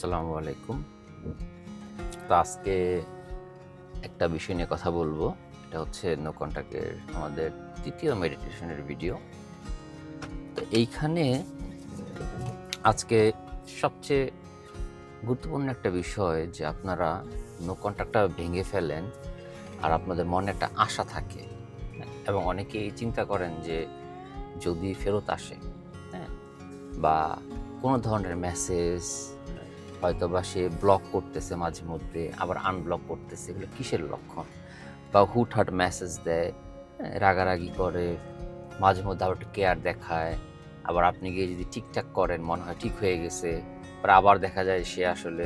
আসসালামু আলাইকুম। তো আজকে একটা বিষয় নিয়ে কথা বলবো। এটা হচ্ছে নো কন্টাক্টের আমাদের ৩য় মেডিটেশনের ভিডিও। তো এইখানে আজকে সবচেয়ে গুরুত্বপূর্ণ একটা বিষয় যে আপনারা নো কন্টাক্টটা ভেঙে ফেলেন আর আপনাদের মনে একটা আশা থাকে, হ্যাঁ? এবং অনেকেই চিন্তা করেন যে যদি ফেরত আসে, হ্যাঁ? বা কোনো ধরনের মেসেজ হয়তোবা সে ব্লক করতেছে মাঝে মধ্যে, আবার আনব্লক করতেছে, এগুলো কিসের লক্ষণ? বা হুটহাট মেসেজ দেয়, হ্যাঁ? রাগারাগি করে, মাঝে মধ্যে আবার একটু কেয়ার দেখায়, আবার আপনি গিয়ে যদি ঠিকঠাক করেন মনে হয় ঠিক হয়ে গেছে, আবার দেখা যায় সে আসলে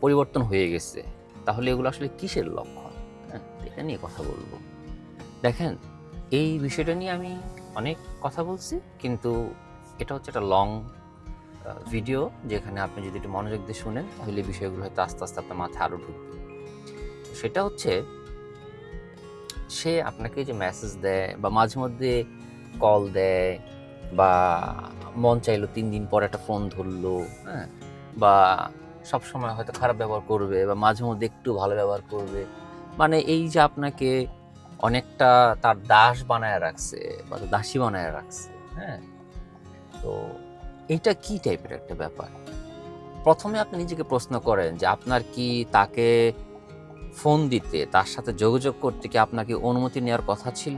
পরিবর্তন হয়ে গেছে। তাহলে এগুলো আসলে কিসের লক্ষণ? হ্যাঁ? এটা নিয়ে কথা বলবো। দেখেন, এই বিষয়টা নিয়ে আমি অনেক কথা বলছি, কিন্তু এটা হচ্ছে একটা লং ভিডিও, যেখানে আপনি যদি একটু মনোযোগ দিয়ে শুনেন তাহলে এই বিষয়গুলো হয়তো আস্তে আস্তে আপনার মাথায় আরও ঢুকবে। সেটা হচ্ছে, সে আপনাকে যে মেসেজ দেয় বা মাঝে মধ্যে কল দেয়, বা মন চাইলো ৩ দিন পর একটা ফোন ধরলো, হ্যাঁ? বা সবসময় হয়তো খারাপ ব্যবহার করবে বা মাঝে মধ্যে একটু ভালো ব্যবহার করবে। মানে এই যে আপনাকে অনেকটা তার দাস বানায় রাখছে বা দাসী বানায় রাখছে, হ্যাঁ? তো এইটা কি টাইপের একটা ব্যাপার? ১ম এ আপনি নিজেকে প্রশ্ন করেন যে আপনার কি তাকে ফোন দিতে, তার সাথে যোগাযোগ করতে কি আপনার কি অনুমতি নেওয়ার কথা ছিল?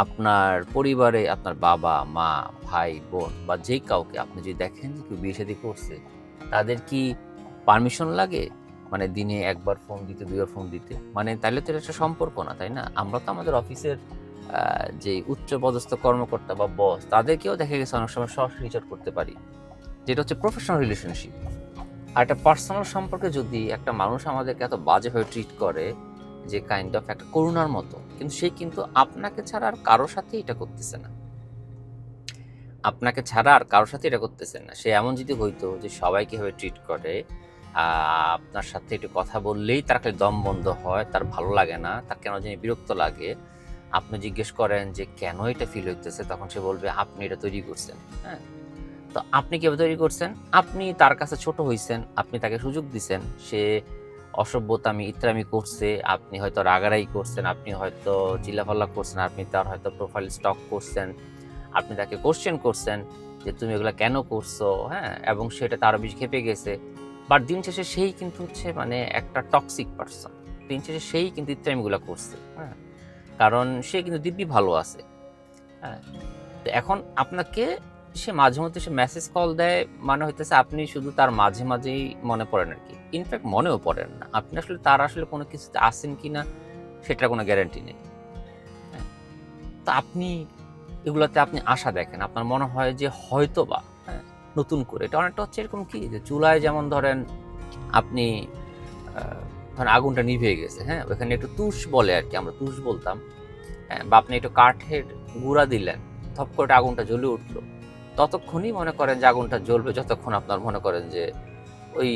আপনার পরিবারে আপনার বাবা, মা, ভাই, বোন বা যে কাউকে আপনি যদি দেখেন যে কেউ বিয়ে-শাদী করছে, তাদের কি পারমিশন লাগে? মানে দিনে ১ বার ফোন দিতে, ২ বার ফোন দিতে? মানে তাইলে তো এটা একটা সম্পর্ক না, তাই না? আমরা তো আমাদের অফিসের যে উচ্চপদস্থ কর্মকর্তা বা বস, তাদেরকেও দেখা গেছে অনেক সময় সরাসরি রিচ আউট করতে পারি। যেটা হচ্ছে প্রফেশনাল রিলেশনশিপ। আর একটা পার্সোনাল সম্পর্কে যদি একটা মানুষ আমাদেরকে এত বাজেভাবে ট্রিট করে, যে কাইন্ড অফ একটা করুণার মতো, কিন্তু সে কিন্তু আপনাকে ছাড়া আর কারো সাথে এটা করতেছে না। আপনাকে ছাড়া আর কারো সাথে এটা করতেছে না। সে এমন যদি হইতো যে সবাইকে এভাবে ট্রিট করে, আ আপনার সাথে একটু কথা বললেই তার খালি দম বন্ধ হয়, তার ভালো লাগে না, তার কেন জানি বিরক্ত লাগে। আপনি জিজ্ঞেস করেন যে কেন এটা ফিল হইতেছে? তখন সে বলবে আপনি এটা তৈরি করছেন। হ্যাঁ? তো আপনি কিভাবে তৈরি করছেন? আপনি তার কাছে ছোট হইছেন, আপনি তাকে সুযোগ দিছেন। সে অসভ্যতামি, ইতরামি করছে, আপনি হয়তো রাগারাগি করছেন, আপনি হয়তো চিল্লাপাল্লা করছেন, আপনি তার হয়তো প্রোফাইল স্টক করছেন, আপনি তাকে কোয়েশ্চেন করছেন যে, "তুমি এগুলা কেন করছো?" হ্যাঁ? এবং সেটা তার বেশি ক্ষেপে গেছে। বাট দিন শেষে সেই কিন্তু হচ্ছে মানে একটা টক্সিক পারসন। দিন শেষে সেই কিন্তু ইতরামিগুলা করছে। হ্যাঁ? কারণ সে কিন্তু দিব্যি ভালো আছে। হ্যাঁ? তো এখন আপনাকে সে মাঝেমধ্যে সে মেসেজ কল দেয়, মানে হইতেছে আপনি শুধু তার মাঝে, মাঝেই মনে পড়েন আরকি। ইনফেক্ট মনেও পড়েন না। আপনি আসলে তার আসলে কোনো কিছুতে আছেন কিনা সেটার কোনো গ্যারান্টি নেই। হ্যাঁ? তো আপনি এগুলাতে আপনি আশা দেখেন। আপনার মনে হয় যে হয়তোবা, হ্যাঁ? নতুন করে এটা অনেকটা হচ্ছে এরকম কি যে চুলায় যেমন ধরেন আপনি আ ধরেন আগুনটা নিভে গেছে, হ্যাঁ? ওখানে একটু তুষ বলে আরকি, আমরা তুষ বলতাম। হ্যাঁ? বা আপনি একটু কাঠের গুঁড়া দিলেন, থপ করে আগুনটা জ্বলে উঠল। ততক্ষণই মনে করেন যে আগুনটা জ্বলবে যতক্ষণ আপনার মনে করেন যে ওই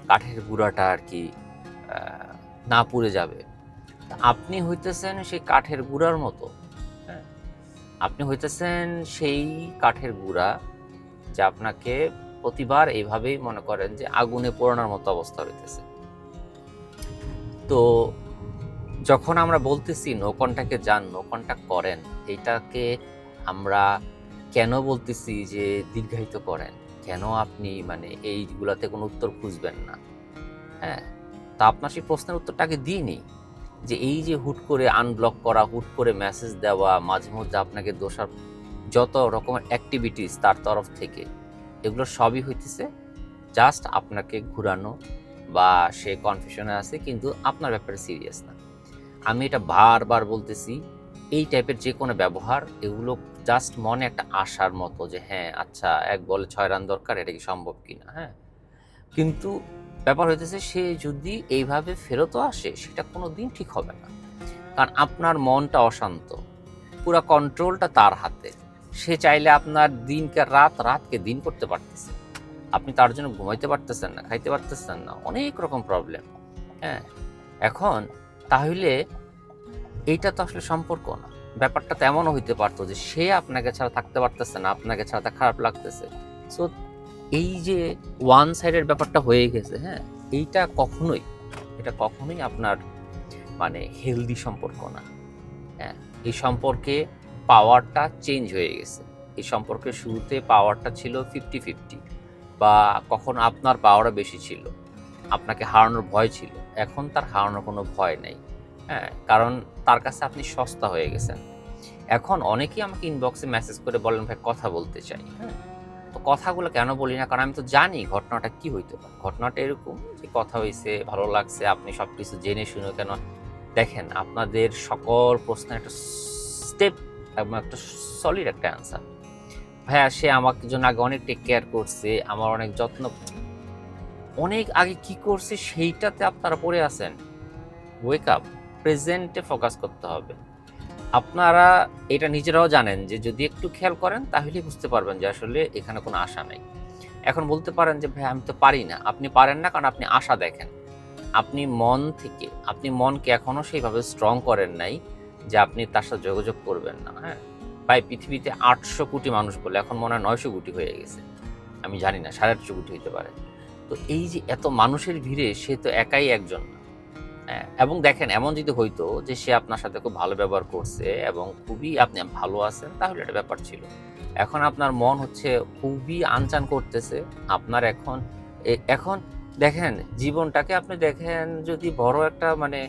কাঠের গুঁড়াটা আরকি আ না পুড়ে যাবে। আপনি হইতেছেন সেই কাঠের গুঁড়ার মতো, হ্যাঁ? আপনি হইতেছেন সেই কাঠের গুঁড়া, যা আপনাকে প্রতিবার এইভাবেই মনে করেন যে আগুনে পোড়ানোর মতো অবস্থা হইতেছে। তো যখন আমরা বলতেছি নো কনট্যাক্ট এ যান, নো কনট্যাক্ট করেন, এইটাকে আমরা কেন বলতেছি যে দীর্ঘায়িত করেন? কেন আপনি মানে এইগুলাতে কোনো উত্তর খুঁজবেন না? হ্যাঁ? তা আপনার সেই প্রশ্নের উত্তরটা আগে দিয়ে নিই। যে এই যে হুট করে আনব্লক করা, হুট করে মেসেজ দেওয়া, মাঝে মধ্যে আপনাকে যত রকমের এক্টিভিটিস তার তরফ থেকে, এগুলো সবই হইতেছে জাস্ট আপনাকে ঘুরানো, বা সে কনফিউশন এ আছে কিন্তু আপনার ব্যাপারে সিরিয়াস না। আমি এটা বারবার বলতেছি, এই টাইপের যেকোনো ব্যবহার, এগুলো জাস্ট মনে একটা আশার মতো যে হ্যাঁ, আচ্ছা ১ বলে ৬ রান দরকার, এটা কি সম্ভব কিনা, হ্যাঁ? কিন্তু ব্যাপার হইতেছে সে যদি এইভাবে ফেরতও আসে, সেটা কোনোদিন ঠিক হবে না। কারণ আপনার মনটা অশান্ত। পুরা কন্ট্রোলটা তার হাতে। সে চাইলে আপনার দিনকে রাত, রাতকে দিন করতে পারতেছে। আপনি তার জন্য ঘুমাইতে পারতেছেন না, খাইতে পারতেছেন না। অনেক রকম প্রবলেম। হ্যাঁ? এখন তাহলে এইটা তো আসলে সম্পর্ক না। ব্যাপারটা তো এমনও হইতে পারত যে সে আপনাকে ছাড়া থাকতে পারতেছে না, আপনাকে ছাড়া তার খারাপ লাগতেছে। সো এই যে ওয়ান সাইডের ব্যাপারটা হয়ে গেছে, হ্যাঁ, এটা কখনোই আপনার মানে হেলদি সম্পর্ক না। হ্যাঁ, এই সম্পর্কে পাওয়ারটা চেঞ্জ হয়ে গেছে। এই সম্পর্কের শুরুতে পাওয়ারটা ছিল 50-50, বা কখনো আপনার পাওয়ারও বেশি ছিল, আপনাকে হারানোর ভয় ছিল। এখন তার হারানোর কোনো ভয় নেই। হ্যাঁ, কারণ তার কাছে আপনি সস্তা হয়ে গেছেন। এখন অনেকেই আমাকে ইনবক্সে মেসেজ করে বলেন, ভাই কথা বলতে চাই। হ্যাঁ, তো কথাগুলো কেন বলি না, কারণ আমি তো জানি ঘটনাটা কি হইতে পারে। ঘটনাটা এরকম যে কথা হয়েছে, ভালো লাগছে, আপনি সব কিছু জেনে শুনে কেন। দেখেন, আপনাদের সকল প্রশ্নের একটা স্টেপ এবং একটা সলিড একটা অ্যান্সার। ভাইয়া সে আমাকে জন্য আগে অনেক টেক কেয়ার করছে, আমার অনেক যত্ন, অনেক আগে কি করছে সেইটাতে আপনারা পড়ে আছেন। ওয়েক আপ, প্রেজেন্টে ফোকাস করতে হবে। আপনারা এটা নিজেরাও জানেন যে যদি একটু খেয়াল করেন তাহলেই বুঝতে পারবেন যে আসলে এখানে কোনো আশা নাই। এখন বলতে পারেন যে ভাই আমি তো পারি না। আপনি পারেন না কারণ আপনি আশা দেখেন। আপনি মনকে এখনো সেইভাবে স্ট্রং করেন নাই যে আপনি তার সাথে যোগাযোগ করবেন না। হ্যাঁ, ভাই পৃথিবীতে 800 কোটি মানুষ বলে এখন মনে হয় 900 কোটি হয়ে গেছে। আমি জানি না, 850 কোটি হইতে পারে। তো এই যে এত মানুষের ভিড়ে সে তো একাই একজন না। হ্যাঁ, এবং দেখেন এমন যদি হইতো যে সে আপনার সাথে খুব ভালো ব্যবহার করছে এবং খুবই আপনি ভালো আছেন, তাহলে একটা ব্যাপার ছিল। এখন আপনার মন হচ্ছে খুবই আনচান করতেছে। আপনার এখন দেখেন জীবনটাকে আপনি দেখেন যদি বড় একটা মানে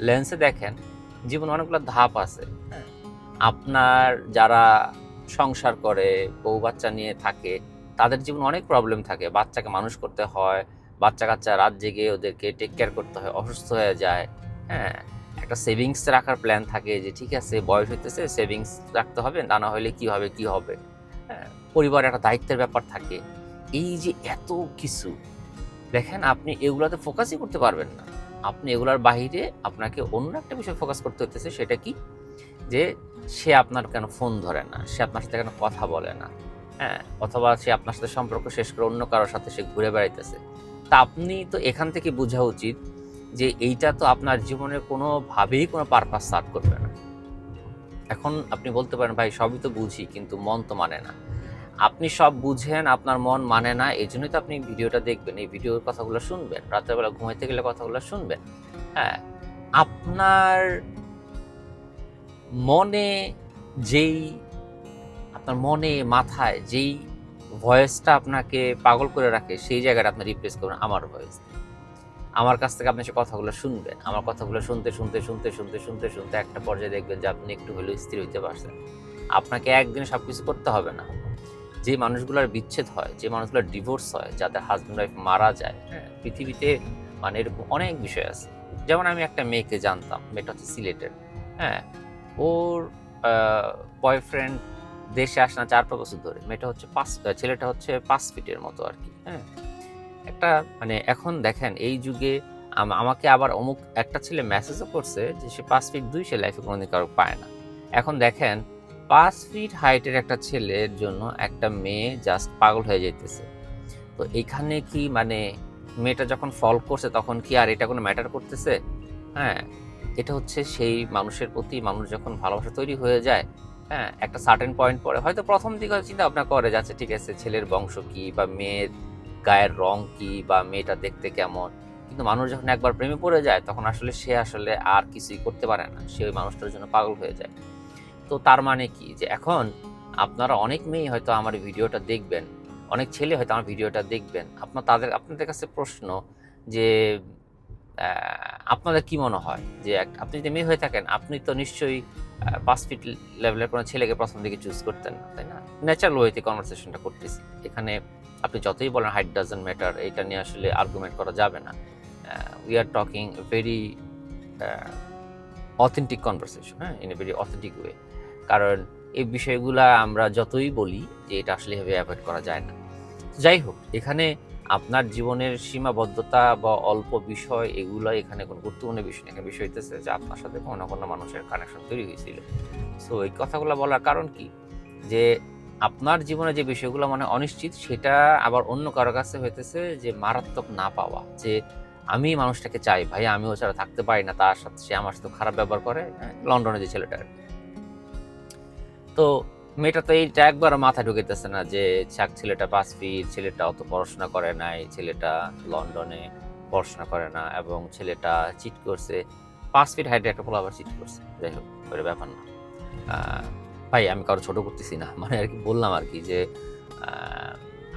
লেন্সে দেখেন, জীবনে অনেকগুলো ধাপ আছে। হ্যাঁ, আপনার যারা সংসার করে, বউ বাচ্চা নিয়ে থাকে, তাদের জীবনে অনেক প্রবলেম থাকে। বাচ্চাকে মানুষ করতে হয়, বাচ্চা-কাচ্চা রাত জেগে ওদেরকে টেক কেয়ার করতে হয়, অসুস্থ হয়ে যায়। হ্যাঁ, একটা সেভিংস রাখার প্ল্যান থাকে যে ঠিক আছে বয়স হইতেছে, সেভিংস রাখতে হবে, তা না হলে কি হবে। হ্যাঁ, পরিবারের একটা দায়িত্বের ব্যাপার থাকে। এই যে এত কিছু, দেখেন আপনি এগুলাতে ফোকাসই করতে পারবেন না। আপনি এগুলার বাহিরে আপনাকে অন্য একটা বিষয় ফোকাস করতে হইতেছে। সেটা কি? যে সে আপনার কেন ফোন ধরে না? সে আপনার সাথে কেন কথা বলে না? হ্যাঁ? অথবা সে আপনার সাথে সম্পর্ক শেষ করে অন্য কারো সাথে সে ঘুরে বেড়াইতেছে। তা আপনি তো এখান থেকে বোঝা উচিত যে এইটা তো আপনার জীবনের কোনোভাবেই কোনো পারপাস সার্ভ করবে না। এখন আপনি বলতে পারেন, ভাই সবই তো বুঝি কিন্তু মন তো মানে না। আপনি সব বুঝেন, আপনার মন মানে না, এজন্যই তো আপনি ভিডিওটা দেখবেন। এই ভিডিওর কথাগুলো শুনবেন। রাতের বেলা ঘুমাইতে গেলে কথাগুলো শুনবেন। হ্যাঁ? আপনার মনে যেই আপনার মনে মাথায় যেই ভয়েসটা আপনাকে পাগল করে রাখে, সেই জায়গাটা আপনি রিপ্লেস করুন আমার ভয়েস। আমার কাছ থেকে আপনি সে কথাগুলো শুনবেন। আমার কথাগুলো শুনতে একটা পর্যায়ে দেখবেন যে আপনি একটু হলেও স্থির হইতে পারছেন। আপনাকে একদিনে সবকিছু করতে হবে না। যে মানুষগুলোর বিচ্ছেদ হয়, যে মানুষগুলোর ডিভোর্স হয়, যাদের হাসব্যান্ড ওয়াইফ মারা যায়, হ্যাঁ? পৃথিবীতে মানে এরকম অনেক বিষয় আছে। যেমন আমি একটা মেয়েকে জানতাম, মেয়েটা হচ্ছে সিলেটের। হ্যাঁ? ওর আ বয়ফ্রেন্ড দেশে আসে না ৪-৫ বছর ধরে। ছেলেটা হচ্ছে ৫ ফিটের মতো আরকি। হ্যাঁ? একটা মানে এখন দেখেন এই যুগে আমাকে আবার একটা ছেলে মেসেজও করছে যে সে ৫ ফিট ২, সে লাইফে কোনোদিন কারো পায় না। এখন দেখেন ৫ ফিট হাইটের একটা ছেলের জন্য একটা মেয়ে জাস্ট পাগল হয়ে যাইতেছে। তো এখানে কি মানে মেয়েটা যখন ফল করছে তখন কি আর এটা কোনো ম্যাটার করতেছে? হ্যাঁ? এটা হচ্ছে সেই মানুষের প্রতি মানুষ যখন ভালোবাসা তৈরি হয়ে যায়, হ্যাঁ? একটা সার্টেন পয়েন্ট পরে হয়তো ১ম দিকে হয়তো চিন্তা ভাবনা করে যে আচ্ছা ঠিক আছে ছেলের বংশ কি বা মেয়ের গায়ের রং কি বা মেয়েটা দেখতে কেমন। কিন্তু মানুষ যখন একবার প্রেমে পড়ে যায় তখন আসলে সে আর কিছুই করতে পারে না। সে ওই মানুষটার জন্য পাগল হয়ে যায়। তো তার মানে কি? যে এখন আপনারা অনেক মেয়েই হয়তো আমার ভিডিওটা দেখবেন, অনেক ছেলে হয়তো আমার ভিডিওটা দেখবেন। আপনাদের কাছে প্রশ্ন যে অ্যা আপনাদের কি মনে হয় যে আপনি যদি মেয়ে হয়ে থাকেন, আপনি তো নিশ্চয়ই ৫ ফিট লেভেলের কোনো ছেলেকে ১ম দিকে চুজ করতেন না, তাই না? ন্যাচারাল ওয়েতে কনভারসেশনটা করতেছি। এখানে আপনি যতই বলেন হাইট ডাজন্ট ম্যাটার, এইটা নিয়ে আসলে আর্গুমেন্ট করা যাবে না। We are talking very a authentic conversation, হ্যাঁ? In a very authentic way. কারণ এই বিষয়গুলা আমরা যতই বলি যে এটা আসলে এভাবে এভয়েড করা যায় না। যাই হোক, এখানে আপনার জীবনের সীমাবদ্ধতা বা অল্প বিষয় এগুলা এখানে কোনো গুরুত্বপূর্ণ বিষয় না। এখানে বিষয় হইতেছে যে আপনার সাথে কোনো না কোনো মানুষের কানেকশন তৈরি হয়েছিল। সো এই কথাগুলা বলার কারণ কি? যে আপনার জীবনে যে বিষয়গুলো মানে অনিশ্চিত সেটা আবার অন্য কারো কাছে হইতেছে যে মারাত্মক না পাওয়া। যে আমি এই মানুষটাকে চাই, ভাই আমি ও ছাড়া থাকতে পারি না, সে আমার সাথে খারাপ ব্যবহার করে। হ্যাঁ? লন্ডনে যে ছেলেটা আরকি। তো মেয়েটা তো এইটা একবার মাথা ঢুকাইতেছে না যে ছেলেটা 5 ফিট, ছেলেটা অত পড়াশোনা করে নাই, ছেলেটা লন্ডনে পড়াশোনা করে না, এবং ছেলেটা চিট করছে। 5 ফিট হাইটের একটা পোলা আবার চিট করছে। যাই হোক, ওটা ব্যাপার না। ভাই আমি কারো ছোট করতেছি না, মানে আর কি বললাম আর কি যে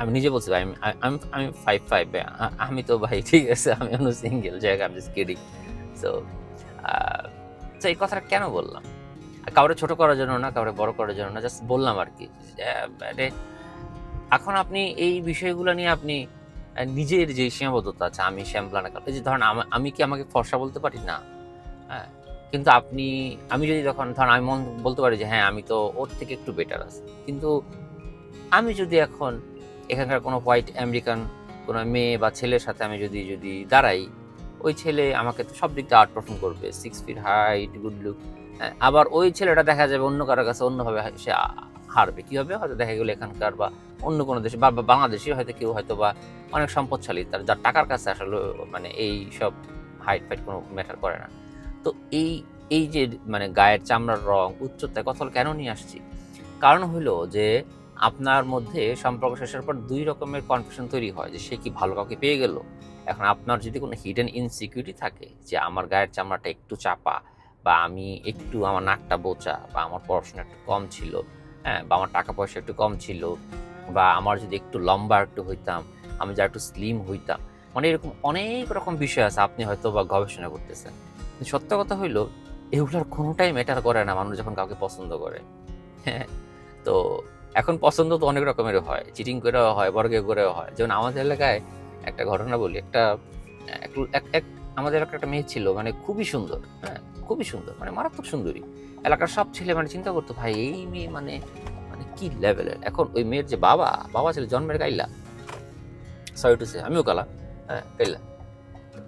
আমি নিজে বলছি ভাই আমি 5'5", আমি তো ভাই ঠিক আছে, আমি অন্য সিঙ্গেল জায়গা, আমি জাস্ট কিডিং। সো এই কথাটা কেন বললাম? কাউরে ছোট করার জন্য না, কাউরে বড় করার জন্য না, জাস্ট বললাম আর কি। মানে এখন আপনি এই বিষয়গুলো নিয়ে আপনি নিজের যে সীমাবদ্ধতা আছে, আমি শ্যামলা না, এই যে ধরেন আমি কি আমাকে ফর্সা বলতে পারি না? হ্যাঁ, কিন্তু আমি যদি তখন ধরেন আমি বলতে পারি যে হ্যাঁ আমি তো ওর থেকে একটু বেটার আছি, কিন্তু আমি যদি এখন এখানকার কোনো হোয়াইট আমেরিকান কোনো মেয়ে বা ছেলের সাথে আমি যদি দাঁড়াই, ওই ছেলে আমাকে তো সব দিক দিয়ে আউট পারফর্ম করবে, 6 ফিট হাইট, গুড লুক। আবার ওই ছেলেটা দেখা যাবে অন্য কারোর কাছে অন্যভাবে সে হারবে। কী হবে? হয়তো দেখা গেলো এখানকার বা অন্য কোনো দেশে বা বাংলাদেশে হয়তো কেউ হয়তো বা অনেক সম্পদশালী, যার টাকার কাছে আসলে মানে এই সব হাইট ফাইট কোনো ম্যাটার করে না। তো এই যে মানে গায়ের চামড়ার রং, উচ্চতায় কথা কেন নিয়ে আসছি? কারণ হলো যে আপনার মধ্যে সম্পর্ক শেষের পর 2 রকমের কনফিউশন তৈরি হয় যে সে কি ভালো কাউকে পেয়ে গেল? এখন আপনার যদি কোনো হিডেন ইনসিকিউরিটি থাকে যে আমার গায়ের চামড়াটা একটু চাপা, বা আমি একটু আমার নাকটা বোঁচা, বা আমার পড়াশোনা একটু কম ছিল, হ্যাঁ, বা আমার টাকা পয়সা একটু কম ছিল, বা আমার যদি একটু লম্বা একটু হইতাম, আমি যা একটু স্লিম হইতাম, মানে এরকম অনেক রকম বিষয় আছে আপনি হয়তো বা গবেষণা করতেছেন। কিন্তু সত্য কথা হইল এগুলোর কোনোটাই ম্যাটার করে না মানুষ যখন কাউকে পছন্দ করে। হ্যাঁ, তো এখন পছন্দ তো অনেক রকমের হয়, চিটিং করেও হয়, বর্গে করেও হয়। যেমন আমাদের এলাকায় একটা ঘটনা বলি, আমাদের এলাকার একটা মেয়ে ছিল, মানে খুবই সুন্দর, হ্যাঁ খুবই সুন্দর, মানে মারাত্মক সুন্দরী। এলাকার সব ছেলে মানে চিন্তা করতো ভাই এই মেয়ে মানে মানে কি লেভেলের। এখন ওই মেয়ের যে বাবা ছিল জন্মের গাইলা, সরি টু সে, আমিও কালা, হ্যাঁ গাইলা।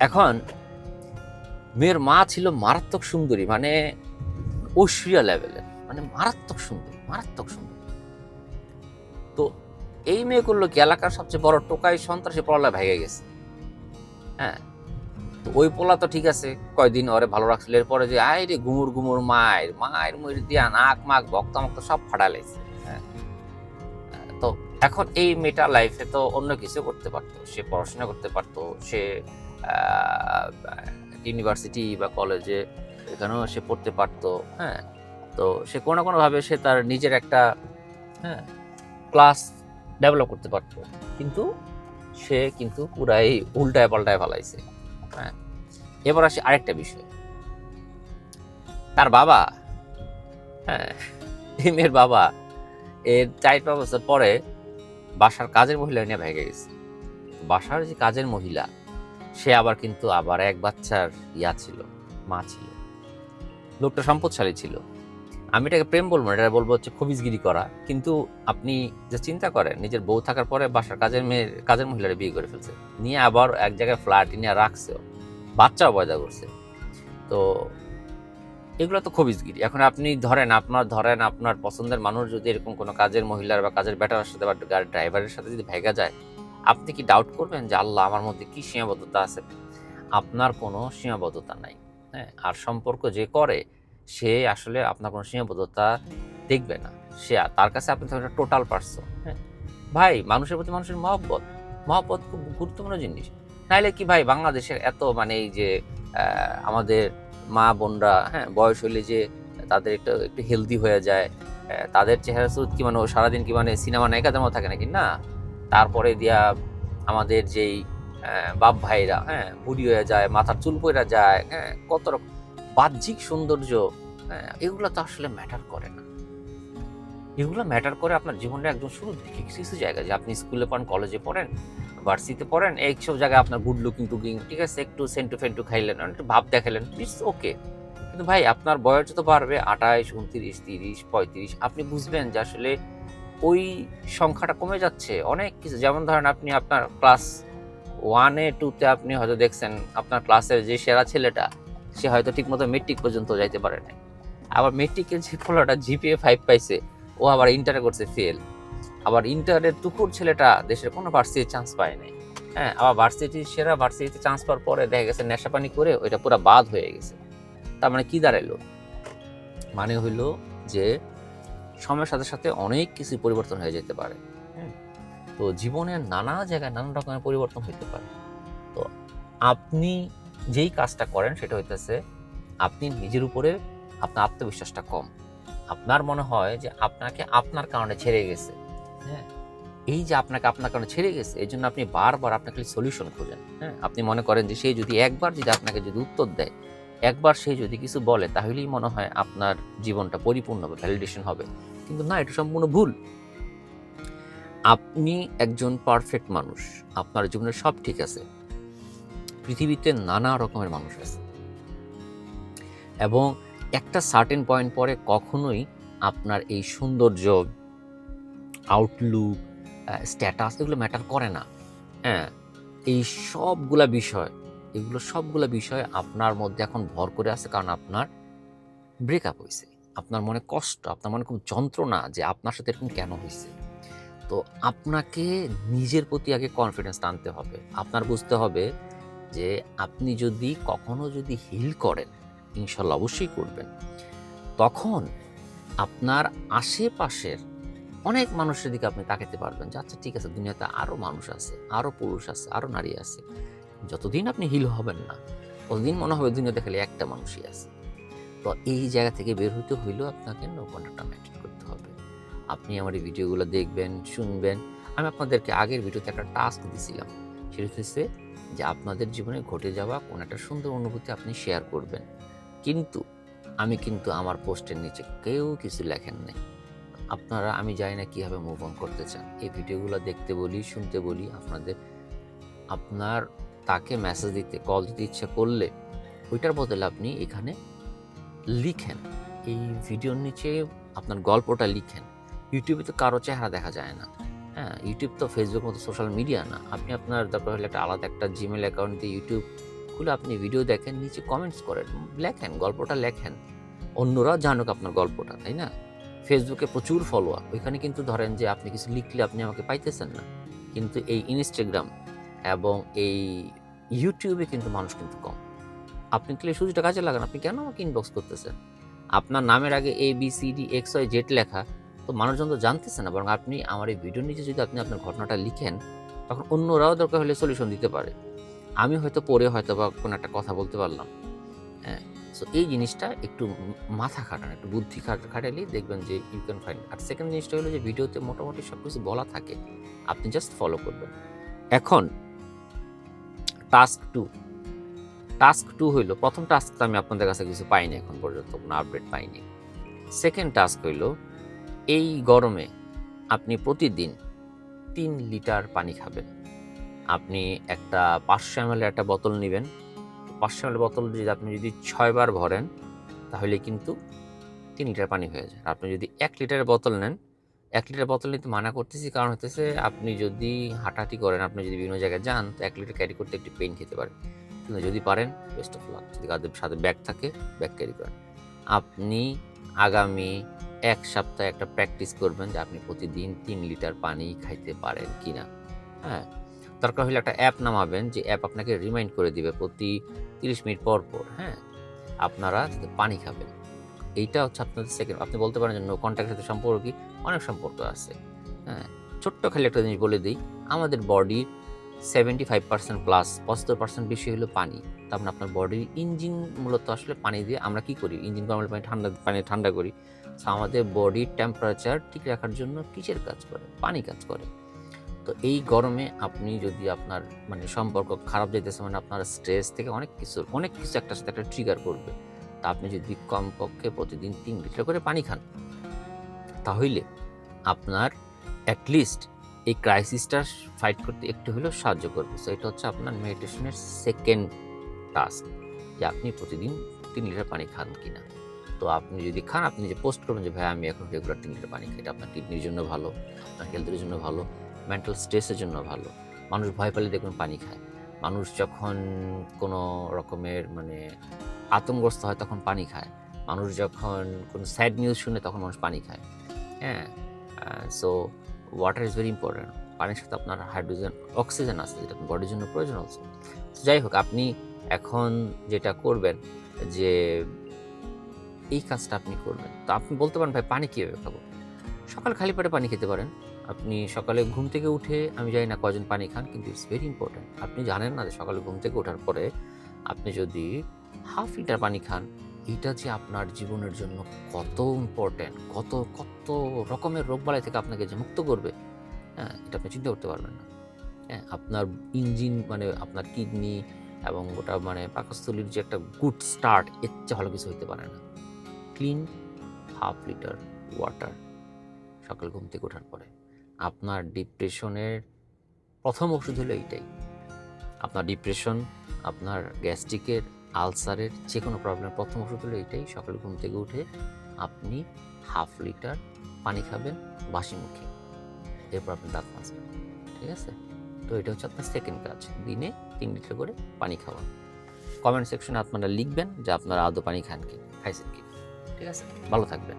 এখন মেয়ের মা ছিল মারাত্মক সুন্দরী, মানে ঐশ্বরিয়া লেভেলের, মানে মারাত্মক সুন্দরী, মারাত্মক সুন্দরী। তো এই মেয়ে করলো কি, এলাকার সবচেয়ে বড় টোকাই সন্ত্রাসী পড়ালে ভেঙে গেছে। হ্যাঁ, তো ওই পোলা তো ঠিক আছে কয়দিন ওরে ভালো রাখছিল, এরপরে যে আয় রে গুমুর মায়ের মুড়ি দিয়া নাক মাক বক্তা মক্ত সব ফাটা লাগছে। হ্যাঁ, তো এখন এই মেয়েটা লাইফে তো অন্য কিছু করতে পারতো, সে পড়াশোনা করতে পারতো, সে ইউনিভার্সিটি বা কলেজে এখানেও সে পড়তে পারতো। হ্যাঁ, তো সে কোনো না কোনোভাবে সে তার নিজের একটা হ্যাঁ ক্লাস ডেভেলপ করতে পারতো, কিন্তু সে কিন্তু পুরাই উল্টায় পাল্টায় ফেলাইছে। হ্যাঁ, এবার আসি আরেকটা বিষয়, তার বাবা, হ্যাঁ এই মেয়ের বাবা এর 4-5 বছর পরে বাসার কাজের মহিলা নিয়ে ভেঙে গেছে। বাসার যে কাজের মহিলা, সে আবার কিন্তু আবার এক বাচ্চার ছিল, মা ছিল। লোকটা সম্পদশালী ছিল। আমি এটাকে প্রেম বলবো না, এটা বলবো হচ্ছে খবিজগিরি করা। কিন্তু আপনি যে চিন্তা করেন, নিজের বউ থাকার পরে বাসার কাজের মহিলারা বিয়ে করে ফেলছে, নিয়ে আবার এক জায়গায় ফ্ল্যাট নিয়ে রাখছেও, বাচ্চাও পয়দা করছে। তো এগুলো তো খবিজগিরি। এখন আপনি ধরেন আপনার পছন্দের মানুষ যদি এরকম কোনো কাজের মহিলার বা কাজের বেটার সাথে বা গাড়ির ড্রাইভারের সাথে যদি ভেগা যায়, আপনি কি ডাউট করবেন যে আল্লাহ আমার মধ্যে কি সীমাবদ্ধতা আছে? আপনার কোনো সীমাবদ্ধতা নাই। হ্যাঁ, আর সম্পর্ক যে করে সে আসলে আপনার কোনো সীমাবদ্ধতা দেখবে না। তার কাছে আপনি তো একটা টোটাল পারসন। হ্যাঁ, ভাই মানুষের প্রতি মানুষের মহব্বত খুব গুরুত্বপূর্ণ জিনিস। নাইলে কি ভাই বাংলাদেশের এত মানে এই যে আমাদের মা বোনরা, হ্যাঁ বয়স হলে যে তাদের একটু হেলদি হয়ে যায়, তাদের চেহারা সুরত কি মানে সারাদিন কি মানে সিনেমা নায়িকাদের মতো থাকে নাকি? না, তারপরে দিয়া আমাদের যেই বাপ ভাইরা, হ্যাঁ বুড়ি হয়ে যায়, মাথার চুল পইরা যায়, হ্যাঁ কত রকম বাহ্যিক সৌন্দর্য, হ্যাঁ এগুলো তো আসলে ম্যাটার করে না। এগুলো ম্যাটার করে আপনার জীবনের একদম শুরুর দিকে কিছু জায়গায়, যে আপনি স্কুলে পড়েন, কলেজে পড়েন, ভার্সিটিতে পড়েন, এইসব জায়গায় আপনার গুড লুকিং টুকিং ঠিক আছে, একটু সেন্টু ফেন্টু খাইলেন, একটু ভাব দেখালেন, ইটস ওকে। কিন্তু ভাই আপনার বয়স যত বাড়বে 28, 29, 30, 35, আপনি বুঝবেন যে আসলে ওই সংখ্যাটা কমে যাচ্ছে অনেক কিছু। যেমন ধরেন আপনি আপনার ক্লাস 1-এ 2-তে আপনি হয়তো দেখছেন আপনার ক্লাসের যে সেরা ছেলেটা, সে হয়তো ঠিকমতো মেট্রিক পর্যন্ত যাইতে পারে নাই। আবার মেট্রিকের যে ফলাটা জিপিএ 5 পাইছে, ও আবার ইন্টারে করছে ফেল। আবার ইন্টারের টুকুর ছেলেটা দেশের কোনো ভার্সিটির চান্স পায় নাই। হ্যাঁ, আবার ভার্সিটিতে চান্স পাওয়ার পরে দেখা গেছে নেশাপানি করে ওইটা পুরো বাদ হয়ে গেছে। তার মানে কি দাঁড়াইলো? মানে হইলো যে সময়ের সাথে সাথে অনেক কিছু পরিবর্তন হয়ে যেতে পারে। তো জীবনের নানা জায়গায় নানা রকমের পরিবর্তন হতে পারে। তো আপনি যেই কাজটা করেন সেটা হইতেছে আপনি নিজের উপরে আপনার আত্মবিশ্বাসটা কম। আপনার মনে হয় যে আপনাকে আপনার কারণে ছেড়ে গেছে। হ্যাঁ, এই যে আপনাকে আপনার কারণে ছেড়ে গেছে, এই জন্য আপনি বারবার আপনাকে সলিউশন খোঁজেন। হ্যাঁ, আপনি মনে করেন যে সে যদি একবার যদি আপনাকে যদি উত্তর দেয়, একবার সে যদি কিছু বলে, তাহলেই মনে হয় আপনার জীবনটা পরিপূর্ণ হবে, ভ্যালিডেশন হবে। কিন্তু না, এটা সম্পূর্ণ ভুল। আপনি একজন পারফেক্ট মানুষ, আপনার জীবনে সব ঠিক আছে। পৃথিবীতে নানা রকমের মানুষ আছে এবং একটা সার্টেন পয়েন্ট পরে কখনোই আপনার এই সৌন্দর্য, আউটলুক, স্ট্যাটাস এগুলো ম্যাটার করে না। হ্যাঁ, এই সবগুলা বিষয় আপনার মধ্যে এখন ভর করে আছে, কারণ আপনার ব্রেকআপ হয়েছে, আপনার মনে কষ্ট, আপনার মনে খুব যন্ত্রণা যে আপনার সাথে এরকম কেন হয়েছে। তো আপনাকে নিজের প্রতি আগে কনফিডেন্স আনতে হবে। আপনার বুঝতে হবে যে আপনি যদি কখনো যদি হিল করেন, ইনশাল্লাহ অবশ্যই করবেন, তখন আপনার আশেপাশের অনেক মানুষের দিকে আপনি তাকাতে পারবেন যে আচ্ছা ঠিক আছে, দুনিয়াতে আরও মানুষ আছে, আরও পুরুষ আছে, আরও নারী আছে। যতদিন আপনি হিল হবেন না, ততদিন মনে হবে দুনিয়াতে খালি একটা মানুষই আছে। তো এই জায়গা থেকে বের হইতে হইলেও আপনাকে নো কন্ট্যাক্টটা মেনটেন করতে হবে। আপনি আমার এই ভিডিওগুলো দেখবেন, শুনবেন। আমি আপনাদেরকে আগের ভিডিওতে একটা টাস্ক দিয়েছিলাম, সেটা হচ্ছে যে আপনাদের জীবনে ঘটে যাওয়া কোনো একটা সুন্দর অনুভূতি আপনি শেয়ার করবেন। কিন্তু আমার পোস্টের নিচে কেউ কিছু লেখেন নাই। আপনারা, আমি জানি না কীভাবে মুভ অন করতে চান। এই ভিডিওগুলো দেখতে বলি, শুনতে বলি আপনার তাকে মেসেজ দিতে, কল দিতে ইচ্ছা করলে ওইটার বদলে আপনি এখানে লিখেন, এই ভিডিওর নিচে আপনার গল্পটা লিখেন। ইউটিউবে তো কারো চেহারা দেখা যায় না। হ্যাঁ, ইউটিউব তো ফেসবুক মতো সোশ্যাল মিডিয়া না। আপনি আপনার দরকার হলে একটা আলাদা একটা জিমেল অ্যাকাউন্ট দিয়ে ইউটিউব খুলে আপনি ভিডিও দেখেন, নিচে কমেন্টস করেন, লেখেন, গল্পটা লেখেন, অন্যরা জানুক আপনার গল্পটা, তাই না? ফেসবুকে প্রচুর ফলোয়ার, ওইখানে কিন্তু ধরেন যে আপনি কিছু লিখলে আপনি আমাকে পাইতেছেন না, কিন্তু এই ইনস্টাগ্রাম এবং এই ইউটিউবে কিন্তু মানুষ কিন্তু কম। আপনি তাহলে সুযোগটা কাজে লাগান। আপনি কেন আমাকে ইনবক্স করতেছেন? আপনার নামের আগে ABCD XYZ লেখা, তো মানুষজন তো জানতেছে না। বরং আপনি আমার এই ভিডিওর নিচে যদি আপনি আপনার ঘটনাটা লিখেন, তখন অন্যরাও দরকার হলে সলিউশন দিতে পারে। আমি হয়তো পড়ে হয়তো বা কোনো একটা কথা বলতে পারলাম। হ্যাঁ, সো এই জিনিসটা একটু মাথা খাটান, একটু বুদ্ধি খাটালেই দেখবেন যে ইউ ক্যান ফাইন্ড। আর সেকেন্ড জিনিসটা হলো যে ভিডিওতে মোটামুটি সব কিছু বলা থাকে, আপনি জাস্ট ফলো করবেন। এখন টাস্ক টু হইল, প্রথম টাস্ক তো আমি আপনাদের কাছে কিছু পাইনি, এখন পর্যন্ত কোনো আপডেট পাইনি। সেকেন্ড টাস্ক হইল, এই গরমে আপনি প্রতিদিন 3 লিটার পানি খাবেন। আপনি একটা 500 ml একটা বোতল নেবেন। 500 ml বোতল যদি আপনি 6 বার ভরেন, তাহলে কিন্তু 3 লিটার পানি হয়ে যায়। আপনি যদি 1 লিটারের বোতল নেন, 1 লিটার বোতল নিতে মানা করতেছি, কারণ হতেছে আপনি যদি হাঁটাহাঁটি করেন, আপনি যদি বিভিন্ন জায়গায় যান, তো 1 লিটার ক্যারি করতে একটু পেইন খেতে পারে। কিন্তু যদি পারেন, বেস্ট অফ লাক। যদি কাদের সাথে ব্যাগ থাকে, ব্যাগ ক্যারি করেন। আপনি আগামী 1 সপ্তাহে একটা প্র্যাকটিস করবেন যে আপনি প্রতিদিন 3 লিটার পানি খাইতে পারেন কিনা। হ্যাঁ, দরকার হলে একটা অ্যাপ নামাবেন, যে অ্যাপ আপনাকে রিমাইন্ড করে দিবে প্রতি 30 মিনিট পর পর। হ্যাঁ, আপনারা পানি খাবেন। এইটা হচ্ছে আপনাদের সেকেন্ড। আপনি বলতে পারেন যে নো কন্ট্যাক্টের সাথে সম্পর্ক কি? অনেক সম্পর্ক আছে। হ্যাঁ, ছোট্ট খালি একটা জিনিস বলে দিই, আমাদের বডির 75% প্লাস 75% বেশি হলো পানি। তার মানে আপনার বডির ইঞ্জিন মূলত আসলে পানি দিয়ে। আমরা কি করি? ইঞ্জিন গরম হলে পানি ঠান্ডা করি। সো আমাদের বডির টেম্পারেচার ঠিক রাখার জন্য কিসের কাজ করে? পানি কাজ করে। তো এই গরমে আপনি যদি আপনার সম্পর্ক খারাপ যাইতেছে, আপনার স্ট্রেস থেকে অনেক কিছু একটার সাথে একটা ট্রিগার করবে। তা আপনি যদি কমপক্ষে প্রতিদিন 3 লিটার করে পানি খান, তাহলে আপনার অ্যাটলিস্ট এই ক্রাইসিসটা ফাইট করতে একটু হলেও সাহায্য করবে। সো এটা হচ্ছে আপনার মেডিটেশনের সেকেন্ড টাস্ক, যে আপনি প্রতিদিন 3 লিটার পানি খান কিনা। তো আপনি যদি খান, আপনি যে পোস্ট করবেন যে ভাই আমি এখন রেগুলার 3 লিটার পানি খাই। এটা আপনার কিডনির জন্য ভালো, আপনার হেলথের জন্য ভালো, মেন্টাল স্ট্রেসের জন্য ভালো। মানুষ ভয় পেলে দেখুন পানি খায়। মানুষ যখন কোনো রকমের আতঙ্কগ্রস্ত হয় তখন পানি খায়। মানুষ যখন কোনো স্যাড নিউজ শুনে তখন মানুষ পানি খায়। হ্যাঁ, so water is very important. পানির সাথে আপনার হাইড্রোজেন, অক্সিজেন আছে, যেটা আপনার বডির জন্য প্রয়োজন অলসো। যাই হোক, আপনি এখন যেটা করবেন যে এই কাজটা আপনি করবেন। তো আপনি বলতে পারেন ভাই পানি কীভাবে খাবো? সকালে খালি পেটে পানি খেতে পারেন। আপনি সকালে ঘুম থেকে উঠে আমি জানি না কয়জন পানি খান, কিন্তু ইটস ভেরি ইম্পর্ট্যান্ট। আপনি জানেন না যে সকালে ঘুম থেকে ওঠার পরে আপনি যদি হাফ লিটার পানি খান, এইটা যে আপনার জীবনের জন্য কত ইম্পর্ট্যান্ট, কত রকমের রোগবালাই থেকে আপনাকে যে মুক্ত করবে, হ্যাঁ? এটা আপনি চিন্তা করতে পারবেন না। হ্যাঁ? আপনার ইঞ্জিন মানে আপনার কিডনি এবং ওটা মানে পাকস্থলীর যে একটা গুড স্টার্ট, এর চেয়ে ভালো কিছু হইতে পারে না। ক্লিন হাফ লিটার ওয়াটার সকাল ঘুম থেকে ওঠার পরে। আপনার ডিপ্রেশনের প্রথম ওষুধ হলো এইটাই। আপনার ডিপ্রেশন, আপনার গ্যাস্ট্রিকের, আলসারের যে কোনো প্রবলেমের প্রথম ওষুধ হলো এইটাই। সকালে ঘুম থেকে উঠে আপনি হাফ লিটার পানি খাবেন বাসি মুখে। এরপর আপনি দাঁত মাজবেন। ঠিক আছে? তো এটা হচ্ছে আপনার সেকেন্ড কাজ। দিনে ৩ লিটার করে পানি খাওয়া। কমেন্ট সেকশনে আপনারা লিখবেন যে আপনারা আদৌ পানি খান কি, খাইছেন কি। ঠিক আছে? ভালো থাকবেন।